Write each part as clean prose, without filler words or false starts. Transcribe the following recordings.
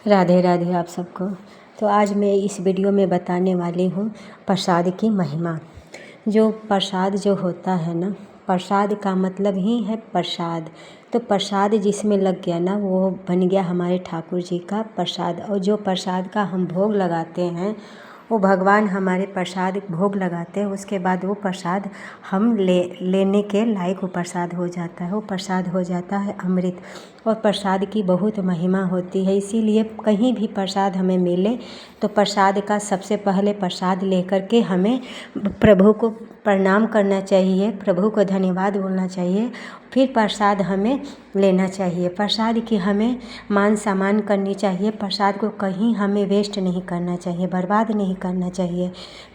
राधे राधे आप सबको। तो आज मैं इस वीडियो में बताने वाली हूँ प्रसाद की महिमा। जो प्रसाद जो होता है ना, प्रसाद का मतलब ही है प्रसाद। तो प्रसाद जिसमें लग गया ना, वो बन गया हमारे ठाकुर जी का प्रसाद। और जो प्रसाद का हम भोग लगाते हैं, वो भगवान हमारे प्रसाद भोग लगाते हैं, उसके बाद वो प्रसाद हम लेने के लायक वो प्रसाद हो जाता है। वो प्रसाद हो जाता है अमृत। और प्रसाद की बहुत महिमा होती है, इसीलिए कहीं भी प्रसाद हमें मिले तो प्रसाद का सबसे पहले प्रसाद लेकर के हमें प्रभु को प्रणाम करना चाहिए, प्रभु को धन्यवाद बोलना चाहिए, फिर प्रसाद हमें लेना चाहिए। प्रसाद की हमें मान सम्मान करनी चाहिए। प्रसाद को कहीं हमें वेस्ट नहीं करना चाहिए, बर्बाद नहीं करना चाहिए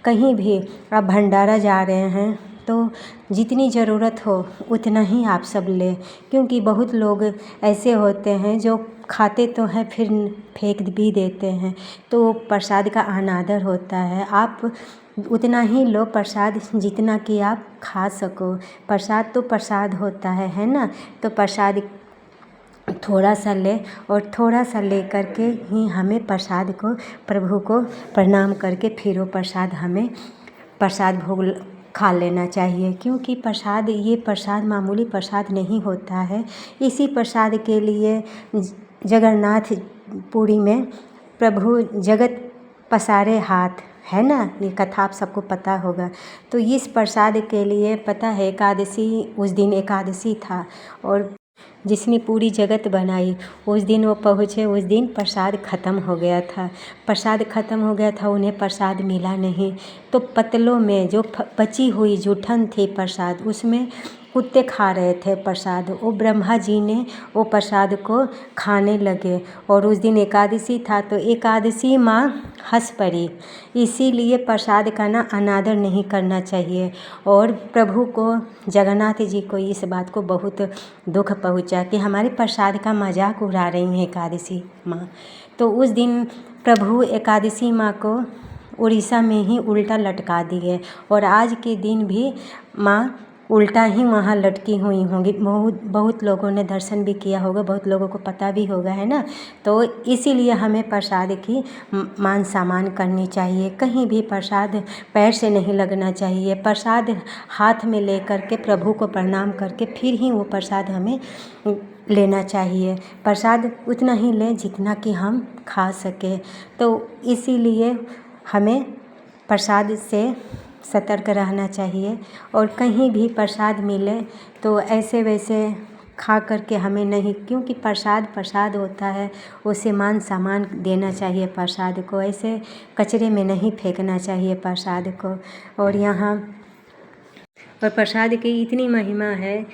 कहीं भी। आप भंडारा जा रहे हैं तो जितनी ज़रूरत हो उतना ही आप सब लें, क्योंकि बहुत लोग ऐसे होते हैं जो खाते तो हैं फिर फेंक भी देते हैं। तो प्रसाद का अनादर होता है। आप उतना ही लो प्रसाद जितना कि आप खा सको। प्रसाद तो प्रसाद होता है ना। तो प्रसाद थोड़ा सा ले, और थोड़ा सा ले करके ही हमें प्रसाद को, प्रभु को प्रणाम करके फिर वो प्रसाद हमें प्रसाद भोग खा लेना चाहिए। क्योंकि प्रसाद, ये प्रसाद मामूली प्रसाद नहीं होता है। इसी प्रसाद के लिए जगन्नाथ पुरी में प्रभु जगत पसारे हाथ, है ना, ये कथा आप सबको पता होगा। तो इस प्रसाद के लिए पता है एकादशी, उस दिन एकादशी था, और जिसने पूरी जगत बनाई उस दिन वो पहुँचे, उस दिन प्रसाद ख़त्म हो गया था। प्रसाद ख़त्म हो गया था, उन्हें प्रसाद मिला नहीं। तो पतलों में जो बची हुई जूठन थी प्रसाद, उसमें कुत्ते खा रहे थे प्रसाद। वो ब्रह्मा जी ने वो प्रसाद को खाने लगे। और उस दिन एकादशी था, तो एकादशी माँ हंस पड़ी। इसीलिए प्रसाद का ना अनादर नहीं करना चाहिए। और प्रभु को, जगन्नाथ जी को इस बात को बहुत दुख पहुँचा कि हमारे प्रसाद का मजाक उड़ा रही हैं एकादशी माँ। तो उस दिन प्रभु एकादशी माँ को उड़ीसा में ही उल्टा लटका दिए, और आज के दिन भी माँ उल्टा ही वहाँ लटकी हुई होंगी। बहुत लोगों ने दर्शन भी किया होगा, बहुत लोगों को पता भी होगा, है ना। तो इसीलिए हमें प्रसाद की मान सम्मान करनी चाहिए। कहीं भी प्रसाद पैर से नहीं लगना चाहिए। प्रसाद हाथ में ले करके प्रभु को प्रणाम करके फिर ही वो प्रसाद हमें लेना चाहिए। प्रसाद उतना ही लें जितना कि हम खा सकें। तो इसीलिए हमें प्रसाद से सतर्क रहना चाहिए। और कहीं भी प्रसाद मिले तो ऐसे वैसे खा करके हमें नहीं, क्योंकि प्रसाद प्रसाद होता है, उसे मान सम्मान देना चाहिए प्रसाद को। ऐसे कचरे में नहीं फेंकना चाहिए प्रसाद को। और यहाँ और प्रसाद की इतनी महिमा है,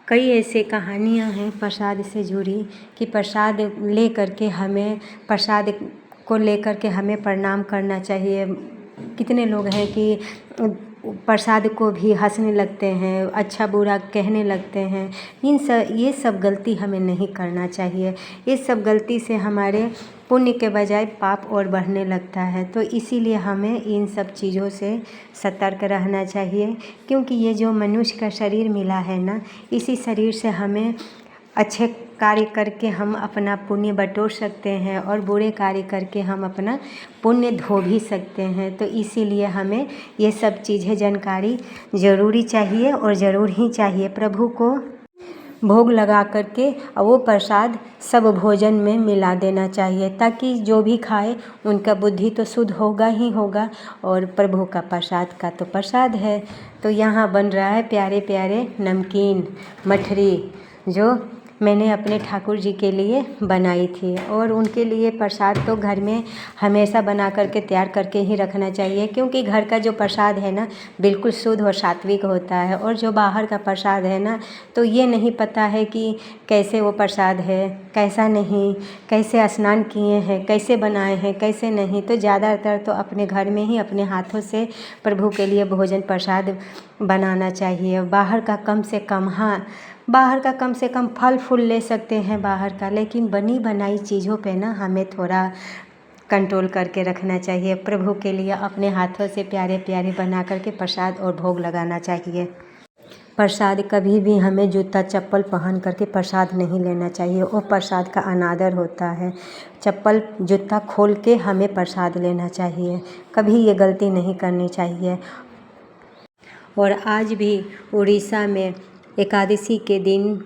कई ऐसे कहानियाँ हैं प्रसाद से जुड़ी कि प्रसाद ले करके हमें, प्रसाद को लेकर के हमें प्रणाम करना चाहिए। कितने लोग हैं कि प्रसाद को भी हंसने लगते हैं, अच्छा बुरा कहने लगते हैं। ये सब गलती हमें नहीं करना चाहिए। इस सब गलती से हमारे पुण्य के बजाय पाप और बढ़ने लगता है। तो इसीलिए हमें इन सब चीज़ों से सतर्क रहना चाहिए। क्योंकि ये जो मनुष्य का शरीर मिला है ना, इसी शरीर से हमें अच्छे कार्य करके हम अपना पुण्य बटोर सकते हैं, और बुरे कार्य करके हम अपना पुण्य धो भी सकते हैं। तो इसीलिए हमें ये सब चीज़ें जानकारी ज़रूरी चाहिए, और ज़रूर ही चाहिए। प्रभु को भोग लगा करके वो प्रसाद सब भोजन में मिला देना चाहिए, ताकि जो भी खाए उनका बुद्धि तो शुद्ध होगा ही होगा। और प्रभु का प्रसाद का तो प्रसाद है। तो यहाँ बन रहा है प्यारे प्यारे नमकीन मठरी, जो मैंने अपने ठाकुर जी के लिए बनाई थी। और उनके लिए प्रसाद तो घर में हमेशा बना करके तैयार करके ही रखना चाहिए, क्योंकि घर का जो प्रसाद है ना, बिल्कुल शुद्ध और सात्विक होता है। और जो बाहर का प्रसाद है ना, तो ये नहीं पता है कि कैसे वो प्रसाद है, कैसा नहीं, कैसे स्नान किए हैं, कैसे बनाए हैं, कैसे नहीं। तो ज़्यादातर तो अपने घर में ही अपने हाथों से प्रभु के लिए भोजन प्रसाद बनाना चाहिए। बाहर का कम से कम, हाँ, बाहर का कम से कम फल फूल ले सकते हैं बाहर का, लेकिन बनी बनाई चीज़ों पे ना हमें थोड़ा कंट्रोल करके रखना चाहिए। प्रभु के लिए अपने हाथों से प्यारे प्यारे बना करके प्रसाद और भोग लगाना चाहिए। प्रसाद कभी भी हमें जूता चप्पल पहन करके प्रसाद नहीं लेना चाहिए, वो प्रसाद का अनादर होता है। चप्पल जूता खोल के हमें प्रसाद लेना चाहिए, कभी ये गलती नहीं करनी चाहिए। और आज भी उड़ीसा में एकादशी के दिन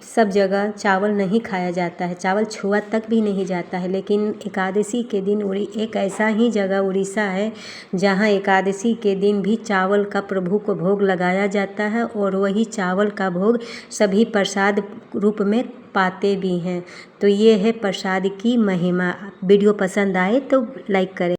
सब जगह चावल नहीं खाया जाता है, चावल छुआ तक भी नहीं जाता है। लेकिन एकादशी के दिन एक ऐसा ही जगह उड़ीसा है जहाँ एकादशी के दिन भी चावल का प्रभु को भोग लगाया जाता है और वही चावल का भोग सभी प्रसाद रूप में पाते भी हैं। तो ये है प्रसाद की महिमा। वीडियो पसंद आए तो लाइक करें।